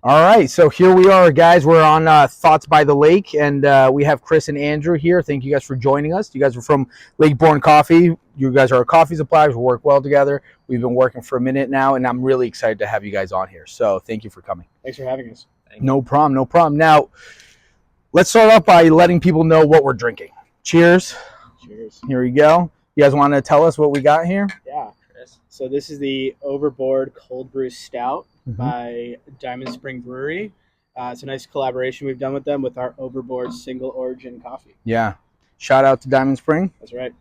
All right, so here we are, guys. We're on Thoughts by the Lake, and we have Chris and Andrew here. Thank you guys for joining us. You guys are from Lakeborn Coffee. You guys are our coffee suppliers. We work well together. We've been working for a minute now, and I'm really excited to have you guys on here. So thank you for coming. Thanks for having us. No problem, no problem. Now, let's start off by letting people know what we're drinking. Cheers. Cheers. Here we go. You guys want to tell us what we got here? Yeah. So this is the Overboard Cold Brew Stout by Diamond Spring Brewery. It's a nice collaboration we've done with them with our Overboard Single Origin Coffee. Yeah. Shout out to Diamond Spring. That's right.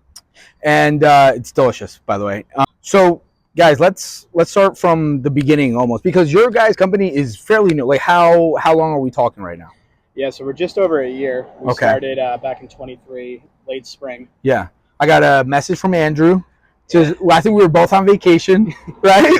And it's delicious, by the way. So, guys, let's start from the beginning almost, because your guys' company is fairly new. Like, how long are we talking right now? Yeah, so we're just over a year. We started back in 23, late spring. Yeah. I got a message from Andrew. I think we were both on vacation, right?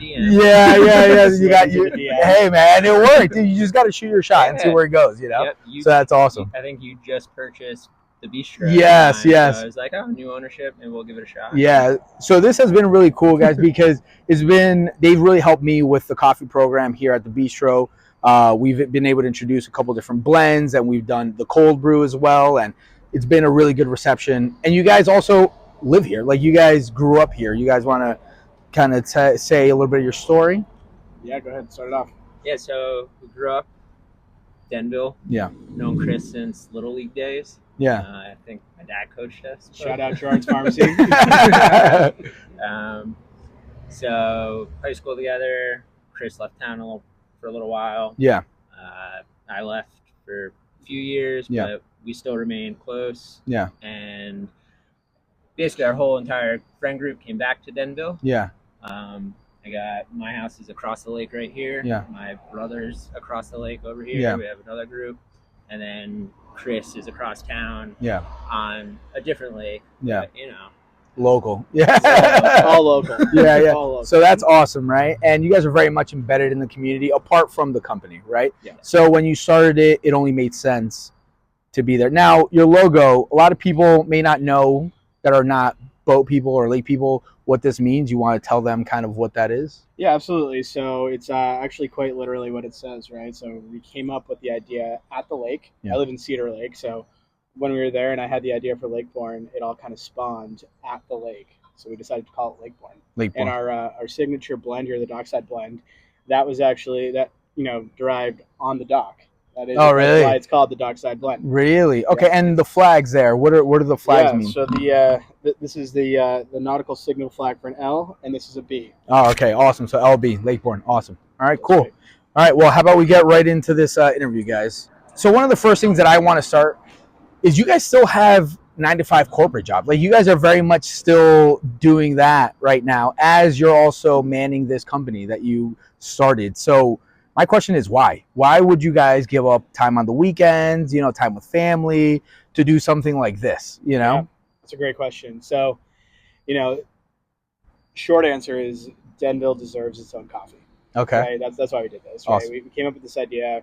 Yeah. Hey, man, it worked. You just got to shoot your shot and see where it goes, you know? Yep, so that's awesome. I think you just purchased the Bistro. Yes. So I was like, new ownership, and we'll give it a shot. Yeah. So this has been really cool, guys, because they've really helped me with the coffee program here at the Bistro. We've been able to introduce a couple different blends, and we've done the cold brew as well, and it's been a really good reception. And you guys also live here. Like, you guys grew up here. You guys want to kind of say a little bit of your story? Yeah, go ahead. Start it off. Yeah, so we grew up Denville. Yeah. Known Chris since Little League days. Yeah. I think my dad coached us. Shout out Gerard's Pharmacy. So high school together. Chris left town for a little while. Yeah. I left for a few years, but we still remained close. Yeah. And basically our whole entire friend group came back to Denville. Yeah. I got my house is across the lake right here. Yeah. My brother's across the lake over here. Yeah. We have another group. And then Chris is across town. Yeah. On a different lake. Yeah. But, local. Yeah. All local. Yeah. All local. So that's awesome, right? And you guys are very much embedded in the community apart from the company, right? Yeah. So when you started it, it only made sense to be there. Now, your logo, a lot of people may not know that are not boat people or lake people what this means. You want to tell them kind of what that is? Yeah, absolutely. So it's actually quite literally what it says, right? So we came up with the idea at the lake. Yeah. I live in Cedar Lake, so when we were there and I had the idea for Lakeborn, it all kind of spawned at the lake. So we decided to call it Lakeborn. And our signature blend here, the Dockside blend, that was actually derived on the dock. That is really? Why it's called the Dockside blend. Really? Okay. Yeah. And the flags there, what do the flags mean? So this is the nautical signal flag for an L, and this is a B. Oh, okay. Awesome. So LB, Lakeborn. Awesome. All right, That's cool. right. All right, well, how about we get right into this interview, guys? So one of the first things that I want to start is you guys still have 9-to-5 corporate jobs. Like, you guys are very much still doing that right now as you're also manning this company that you started. So my question is why? Why would you guys give up time on the weekends, time with family to do something like this, Yeah, that's a great question. So, short answer is Denville deserves its own coffee. Okay. Right? That's why we did this. Right? Awesome. We came up with this idea,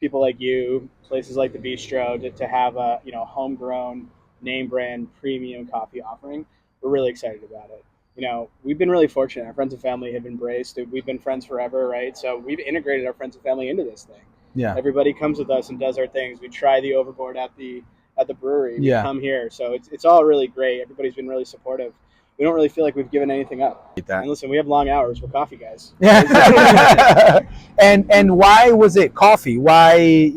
people like you, places like the Bistro, to have a homegrown, name brand, premium coffee offering. We're really excited about it. We've been really fortunate. Our friends and family have embraced it. We've been friends forever, right? So we've integrated our friends and family into this thing. Yeah. Everybody comes with us and does our things. We try the Overboard at the brewery. We Yeah. come here. So it's all really great. Everybody's been really supportive. We don't really feel like we've given anything up. And listen, we have long hours. We're coffee guys. Yeah. and why was it coffee? Why,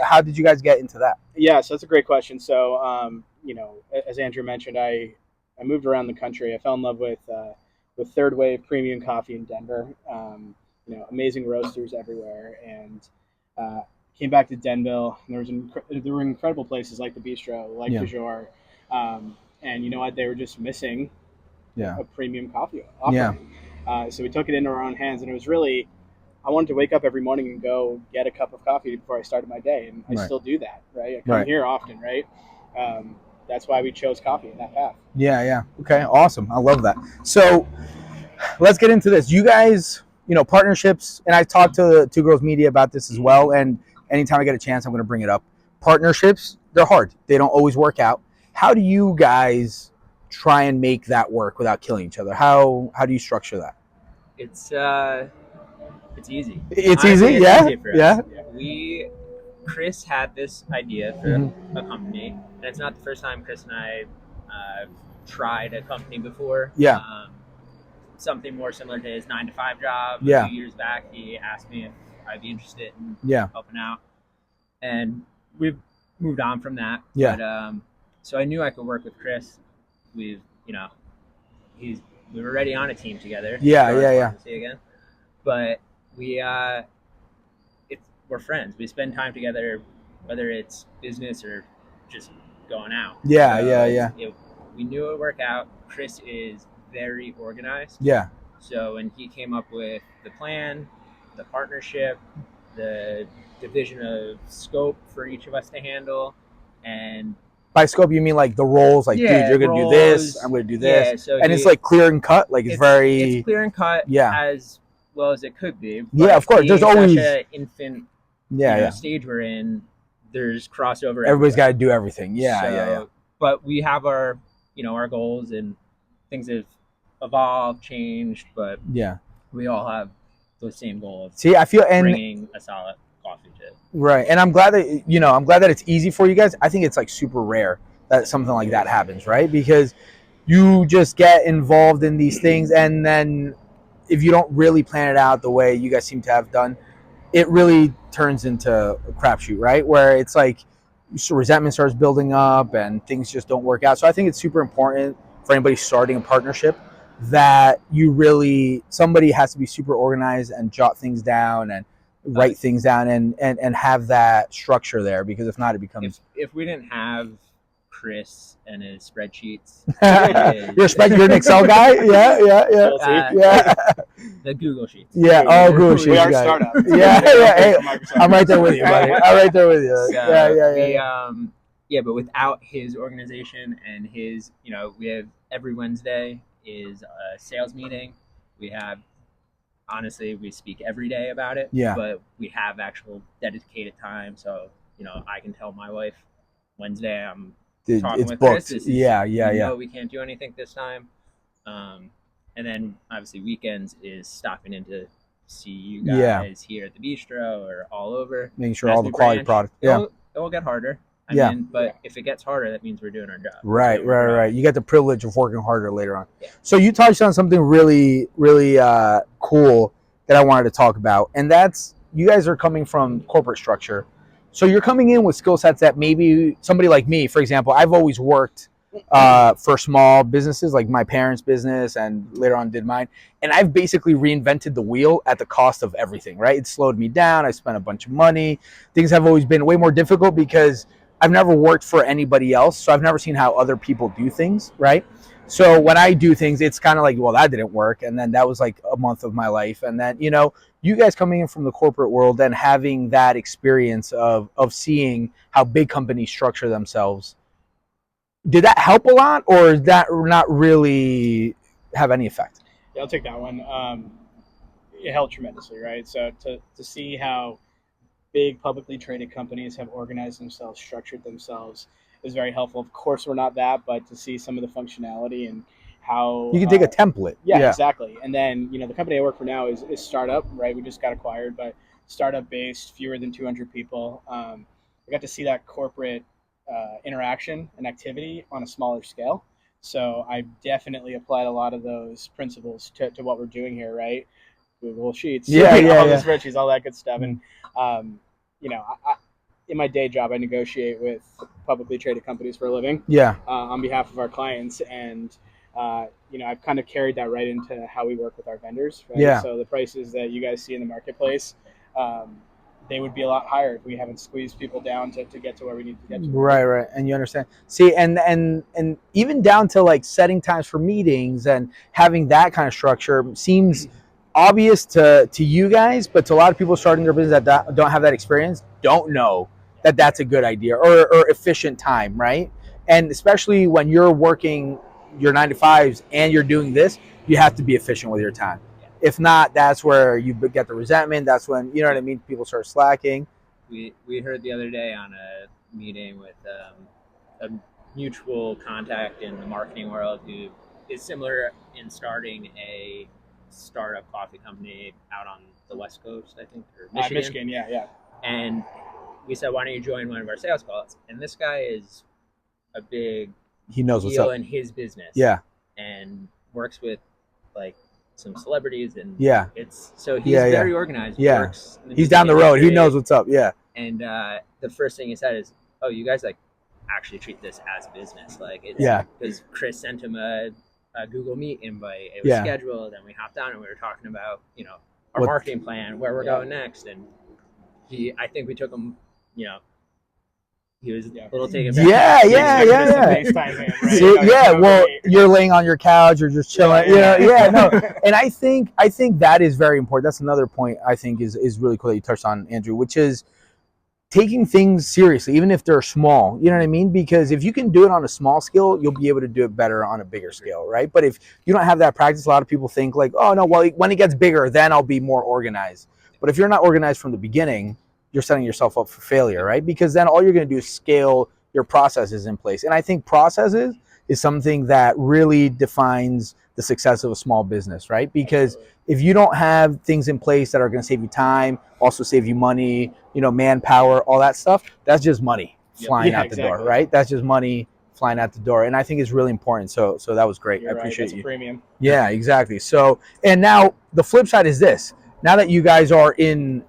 how did you guys get into that? Yeah, so that's a great question. So, as Andrew mentioned, I moved around the country. I fell in love with third wave premium coffee in Denver. Amazing roasters everywhere, and came back to Denville. And there were incredible places like the Bistro, like the Jour, and you know what? They were just missing a premium coffee offering. Yeah. So we took it into our own hands, and it was really, I wanted to wake up every morning and go get a cup of coffee before I started my day, and I still do that. Right, I come here often. Right. That's why we chose coffee in that path. Yeah. Okay, awesome. I love that. So let's get into this. You guys, partnerships, and I talked to Two Girls Media about this as well, and anytime I get a chance, I'm going to bring it up. Partnerships, they're hard. They don't always work out. How do you guys try and make that work without killing each other? How do you structure that? It's It's easy. It's Honestly, easy. it's Yeah. easy for us. Yeah. Chris had this idea for Mhm. a company, and it's not the first time Chris and I tried a company before. Yeah. Something more similar to his 9 to 5 job. Yeah. A few years back, he asked me if I'd be interested in Yeah. helping out, and we've moved on from that. Yeah. But so I knew I could work with Chris. We've, we were already on a team together. Yeah. Start Yeah. Yeah. pharmacy again, but we're friends. We spend time together, whether it's business or just going out. Yeah. So Yeah. we knew it would work out. Chris is very organized. Yeah. So when he came up with the plan, the partnership, the division of scope for each of us to handle, and By scope, you mean like the roles? Like, yeah, dude, you're gonna do this. I'm gonna do this. Yeah, so And it's like clear and cut. Like it's very. it's clear and cut. Yeah. As well as it could be. Yeah, of course. There's being always such an infant stage we're in. There's crossover. Everybody's got to do everything. Yeah, So, yeah. But we have our our goals, and things have evolved, changed, but Yeah. we all have the same goal of See, I feel bringing a solid coffee to. Right, and I'm glad that it's easy for you guys. I think it's like super rare that something like that happens, right? Because you just get involved in these things, and then if you don't really plan it out the way you guys seem to have done, it really turns into a crapshoot, right? Where it's like resentment starts building up and things just don't work out. So I think it's super important for anybody starting a partnership that somebody has to be super organized and jot things down and write things down and have that structure there, because if not, it becomes. If we didn't have Chris and his spreadsheets, You're an Excel guy. Yeah. The Google Sheets. Yeah. Oh, Google Sheets. We are a startup. Yeah. Hey, I'm right there with you, buddy. I'm right there with you. So but without his organization and his, we have every Wednesday is a sales meeting. Honestly, we speak every day about it. Yeah. But we have actual dedicated time. So, I can tell my wife Wednesday I'm talking with booked. Chris. We can't do anything this time. And then obviously weekends is stopping in to see you guys here at the Bistro or all over. Making sure all the quality product. It will get harder. But if it gets harder, that means we're doing our job. Right. You get the privilege of working harder later on. Yeah. So you touched on something really, really cool that I wanted to talk about, and that's you guys are coming from corporate structure. So you're coming in with skill sets that maybe somebody like me, for example, I've always worked for small businesses, like my parents' business, and later on did mine. And I've basically reinvented the wheel at the cost of everything, right? It slowed me down. I spent a bunch of money. Things have always been way more difficult because I've never worked for anybody else. So I've never seen how other people do things, right? So when I do things, it's kind of like, well, that didn't work. And then that was like a month of my life. And then, you guys coming in from the corporate world and having that experience of seeing how big companies structure themselves, did that help a lot, or did that not really have any effect? Yeah, I'll take that one. It helped tremendously, right? So to see how big publicly traded companies have organized themselves, structured themselves, is very helpful. Of course, we're not that, but to see some of the functionality and how you can take a template. Yeah, exactly. And then the company I work for now is startup, right? We just got acquired, but startup based, fewer than 200 people. I got to see that corporate interaction and activity on a smaller scale. So I definitely applied a lot of those principles to what we're doing here, right? Google Sheets, all the spreadsheets, all that good stuff. And in my day job, I negotiate with publicly traded companies for a living. Yeah. On behalf of our clients, and I've kind of carried that right into how we work with our vendors. Right? Yeah. So the prices that you guys see in the marketplace, they would be a lot higher if we haven't squeezed people down to get to where we need to get to. Right. And you understand. See, and even down to like setting times for meetings and having that kind of structure seems obvious to you guys, but to a lot of people starting their business that don't have that experience, don't know that that's a good idea or efficient time, right? And especially when you're working your 9 to 5s and you're doing this, you have to be efficient with your time. If not, that's where you get the resentment. That's when, you know what I mean, people start slacking. We heard the other day on a meeting with a mutual contact in the marketing world who is similar in starting a startup coffee company out on the West Coast, I think, or Michigan, yeah. And we said, why don't you join one of our sales calls? And this guy is a big He knows what's deal up. in his business. Yeah. And works with like some celebrities, and he's very organized. Yeah. Works in the He's down the road. He knows what's up. Yeah. And the first thing he said is, "Oh, you guys like actually treat this as business, like it's because Chris sent him a Google Meet invite. It was scheduled, and we hopped on and we were talking about our marketing plan, where we're going next, and I think we took him, he was a little taken back. FaceTime him, right? So, well, you're laying on your couch or just chilling. No. And I think that is very important. That's another point I think is really cool that you touched on, Andrew, which is taking things seriously, even if they're small. You know what I mean? Because if you can do it on a small scale, you'll be able to do it better on a bigger scale, right? But if you don't have that practice, a lot of people think like, oh no, well, when it gets bigger, then I'll be more organized. But if you're not organized from the beginning, you're setting yourself up for failure, right? Because then all you're going to do is scale your processes in place. And I think processes is something that really defines the success of a small business, right? Because if you don't have things in place that are going to save you time, also save you money, manpower, all that stuff, that's just money flying out the door, right? That's just money flying out the door. And I think it's really important. So that was great. I appreciate that's you. A premium. Yeah, exactly. So, and now the flip side is this. Now that you guys are in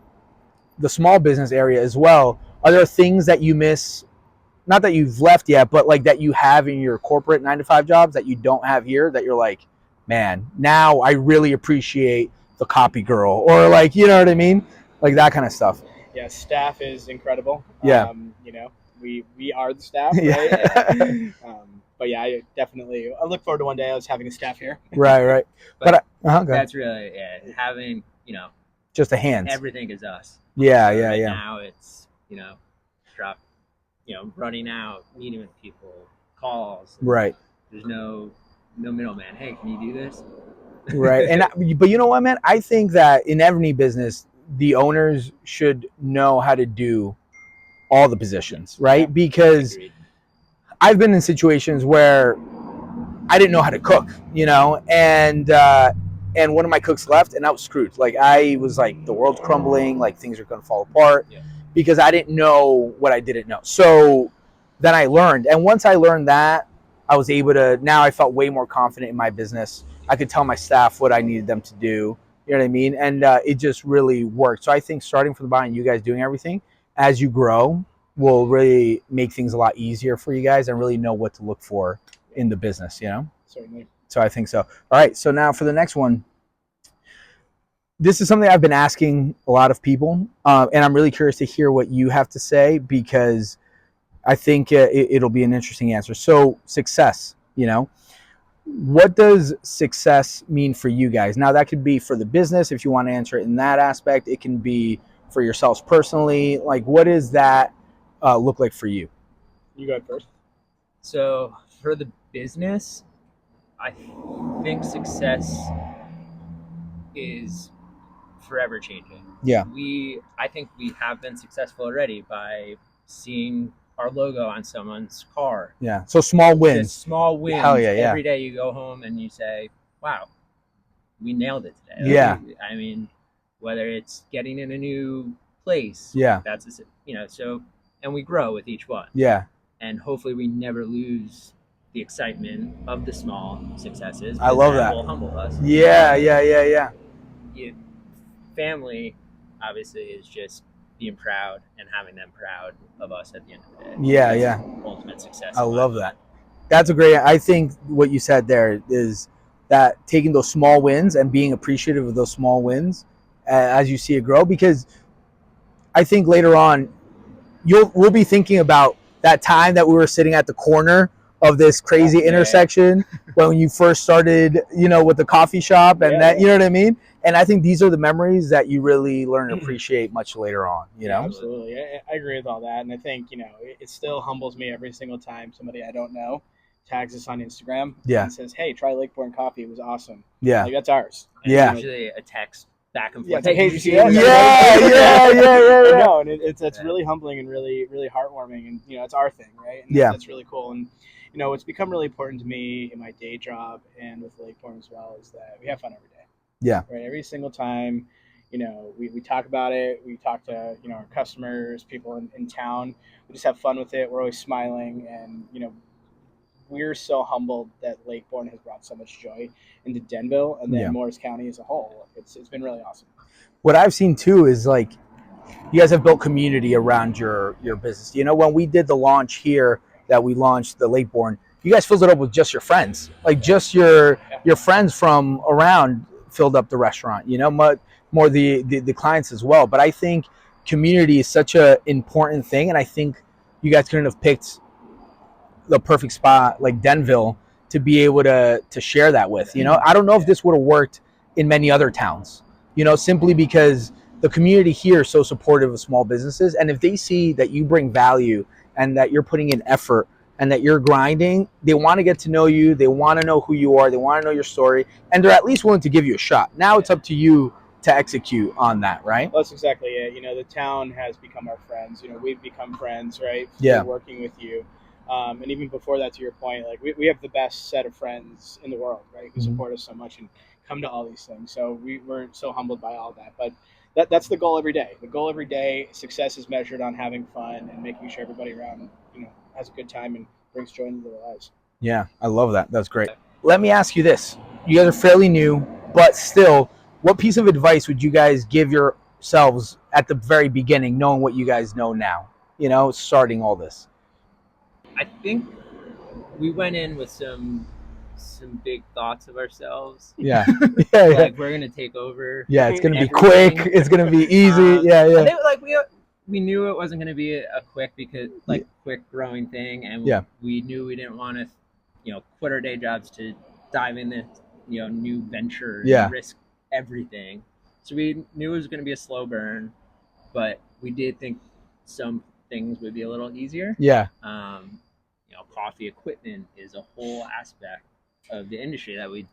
the small business area as well, are there things that you miss, not that you've left yet, but like that you have in your corporate 9-to-5 jobs that you don't have here, that you're like, man, now I really appreciate the copy girl, or like, you know what I mean? Like that kind of stuff. Yeah, staff is incredible. Yeah. We are the staff, right? But yeah, I look forward to one day us having a staff here. Right. But that's really, having, just the hands. Everything is us. Yeah. Now it's, running out, meeting with people, calls. Right. There's no middleman. Hey, can you do this? Right. But you know what, man? I think that in every business, the owners should know how to do all the positions, right? Because I've been in situations where I didn't know how to cook, and one of my cooks left, and I was screwed. Like I was like, the world's crumbling, like things are going to fall apart because I didn't know what I didn't know. So then I learned, and once I learned that, I was able to. Now I felt way more confident in my business. I could tell my staff what I needed them to do. You know what I mean? And it just really worked. So I think starting from the bottom, you guys doing everything as you grow will really make things a lot easier for you guys and really know what to look for in the business. Certainly. So I think so. All right. So now for the next one, this is something I've been asking a lot of people, and I'm really curious to hear what you have to say because I think it'll be an interesting answer. So success, what does success mean for you guys? Now that could be for the business if you want to answer it in that aspect. It can be for yourselves personally. Like, what does that look like for you? You go first. So for the business, I think success is forever changing. Yeah. I think we have been successful already by seeing our logo on someone's car. Yeah. So small wins. Just small wins. Hell yeah. Every day you go home and you say, wow, we nailed it today. Yeah. I mean, whether it's getting in a new place. Yeah. That's, and we grow with each one. Yeah. And hopefully we never lose the excitement of the small successes. I love that. Will humble us. Yeah. Family, obviously, is just being proud and having them proud of us at the end of the day. Yeah. Ultimate success. I love that. That's a great. I think what you said there is that taking those small wins and being appreciative of those small wins as you see it grow, because I think later on we'll be thinking about that time that we were sitting at the corner of this crazy intersection when you first started, with the coffee shop and you know what I mean? And I think these are the memories that you really learn to appreciate much later on, Yeah, absolutely. I agree with all that. And I think, it still humbles me every single time somebody I don't know tags us on Instagram and says, hey, try Lakeborn Coffee. It was awesome. Yeah. Like, that's ours. And usually a text back and forth. Yeah, hey, did you see Yeah. No, and it's really humbling and really, really heartwarming. And, it's our thing, right? And that's really cool. And, what's become really important to me in my day job and with Lakeborn as well is that we have fun every day. Yeah. Right. Every single time, we talk about it. We talk to, our customers, people in town. We just have fun with it. We're always smiling, and we're so humbled that Lakeborn has brought so much joy into Denville and then Morris County as a whole. It's been really awesome. What I've seen too is like you guys have built community around your business. When we did the launch here, that we launched the Lakeborn, you guys filled it up with just your friends, like just your friends from around filled up the restaurant. More the clients as well. But I think community is such an important thing, and I think you guys couldn't have picked the perfect spot like Denville to be able to share that with. I don't know if this would have worked in many other towns, simply because the community here is so supportive of small businesses, and if they see that you bring value and that you're putting in effort and that you're grinding, they want to get to know you, they want to know who you are, they want to know your story, and they're at least willing to give you a shot. Now it's up to you to execute on that, right? Well, that's exactly it. The town has become our friends. We've become friends, right? Yeah. Working with you. And even before that, to your point, like we have the best set of friends in the world, right? Who support us so much and come to all these things. So we're so humbled by all that. But that's the goal every day. The goal every day, success is measured on having fun and making sure everybody around, has a good time and brings joy into their lives. Yeah, I love that. That's great. Let me ask you this. You guys are fairly new, but still, what piece of advice would you guys give yourselves at the very beginning, knowing what you guys know now, starting all this? I think we went in with some big thoughts of ourselves. Yeah. Like we're gonna take over. Yeah, it's gonna be quick. It's gonna be easy. I think we knew it wasn't gonna be a quick growing thing, and we knew we didn't want to, quit our day jobs to dive in this, new venture and risk everything. So we knew it was gonna be a slow burn, but we did think some things would be a little easier. Yeah. Coffee equipment is a whole aspect of the industry that we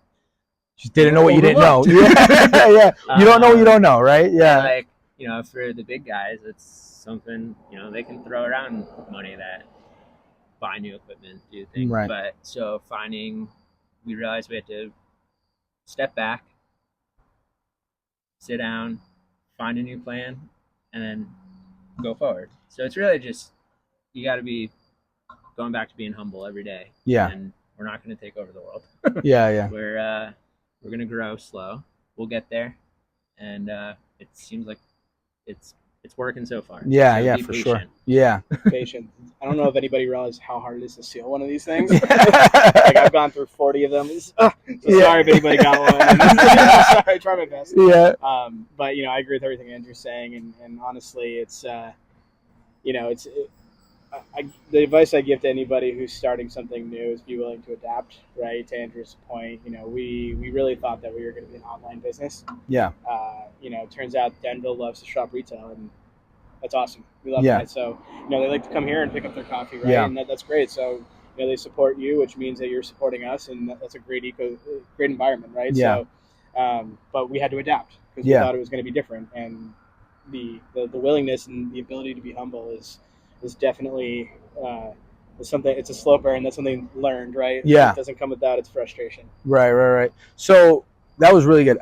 just didn't know what you didn't know. Yeah. You don't know what you don't know, right? Yeah. For the big guys, it's something, they can throw around money that buy new equipment, do things. Right. But so we realized we had to step back, sit down, find a new plan, and then go forward. So it's really just, you got to be going back to being humble every day. Yeah. And we're not going to take over the world. Yeah. We're going to grow slow. We'll get there. And it seems like it's working so far. Yeah, for sure. Yeah. Patient. I don't know if anybody realizes how hard it is to seal one of these things. Like I've gone through 40 of them. Sorry if anybody got one. Sorry, I try my best. Yeah. But I agree with everything Andrew's saying, and honestly, it's the advice I give to anybody who's starting something new is be willing to adapt, right? To Andrew's point, we really thought that we were going to be an online business. Yeah. It turns out Denville loves to shop retail, and that's awesome. We love that. So, they like to come here and pick up their coffee, right? Yeah. And that's great. So, they support you, which means that you're supporting us, and that's a great environment, right? Yeah. So, but we had to adapt because we thought it was going to be different, and the willingness and the ability to be humble is definitely something. It's a slow burn. That's something learned, right? Yeah. It doesn't come without its frustration. Right. So that was really good.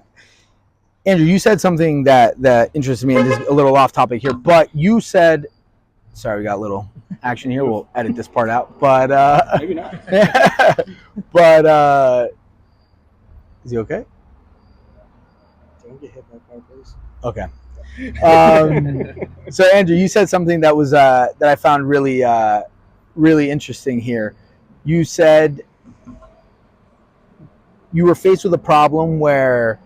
Andrew, you said something that interested me, and this is a little off topic here, but you said, sorry, we got a little action here. We'll edit this part out, but maybe not. But is he okay? Don't get hit by a car, please. Okay. So Andrew, you said something that was that I found really interesting here. You said you were faced with a problem where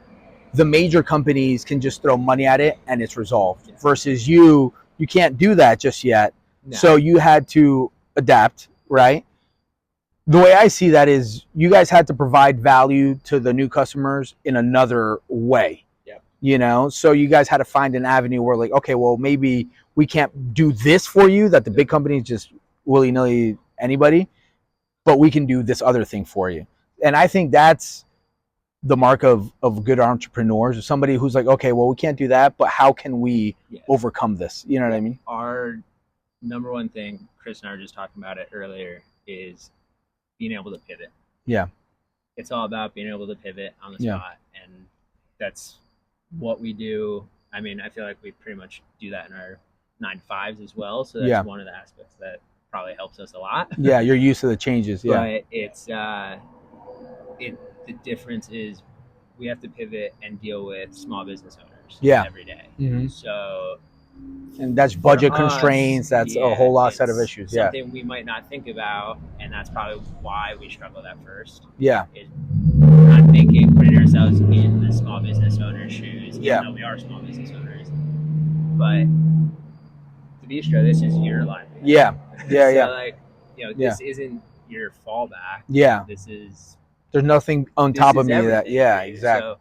the major companies can just throw money at it and it's resolved, versus you can't do that just yet. No. So you had to adapt, right? The way I see that is you guys had to provide value to the new customers in another way. So you guys had to find an avenue where like, okay, well, maybe we can't do this for you that the big companies just willy-nilly anybody, but we can do this other thing for you. And I think that's the mark of good entrepreneurs, or somebody who's like, okay, well, we can't do that, but how can we overcome this? You know what I mean? Our number one thing, Chris and I were just talking about it earlier, is being able to pivot. Yeah. It's all about being able to pivot on the spot. And that's what we do I mean, I feel like we pretty much do that in our 9 to 5s as well. So that's one of the aspects that probably helps us a lot. Yeah, you're used to the changes. Yeah, but it's the difference is we have to pivot and deal with small business owners every day. Mm-hmm. So, and that's budget constraints. That's a whole lot set of issues. Something we might not think about, and that's probably why we struggled at first. Yeah, is not putting ourselves in the small business owner's shoes. Even though we are small business owners, but the Bistro, this is your life. Yeah, so like, this isn't your fallback. Yeah, this is. There's nothing on top of me that. Yeah, exactly. So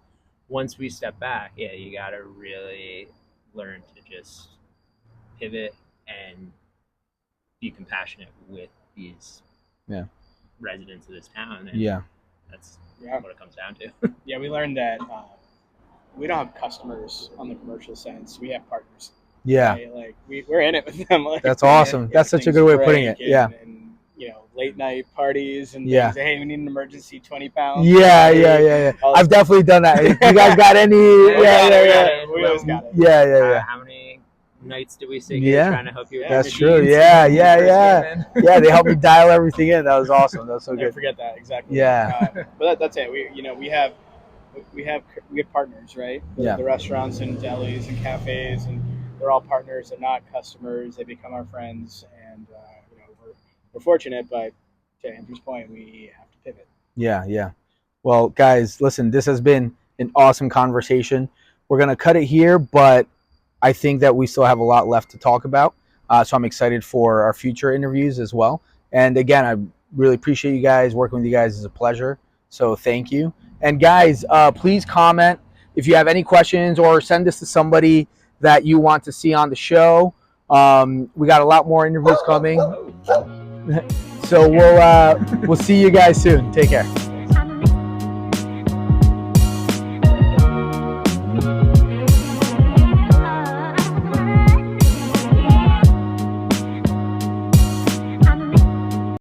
once we step back, you got to really learn to just pivot and be compassionate with these residents of this town. And that's what it comes down to. We learned that we don't have customers on the commercial sense. We have partners. Yeah. Right? Like we're in it with them. Like, that's awesome. That's such a good way of putting it. And late night parties and things. Hey, we need an emergency 20 pounds. Yeah. I've definitely done that. You guys got any? We always got it. Yeah. How many nights do we sit here trying to help you with that's true. Yeah. They helped me dial everything in. That was awesome. That's so good. Never forget that. Exactly. Yeah. But that's it. We have partners, right? The restaurants and delis and cafes, and they're all partners. They're not customers. They become our friends, and we're fortunate, but to Andrew's point, we have to pivot. Yeah. Well, guys, listen, this has been an awesome conversation. We're going to cut it here, but I think that we still have a lot left to talk about. So I'm excited for our future interviews as well. And again, I really appreciate you guys. Working with you guys is a pleasure. So thank you. And guys, please comment if you have any questions, or send this to somebody that you want to see on the show. We got a lot more interviews coming. So we'll see you guys soon. Take care.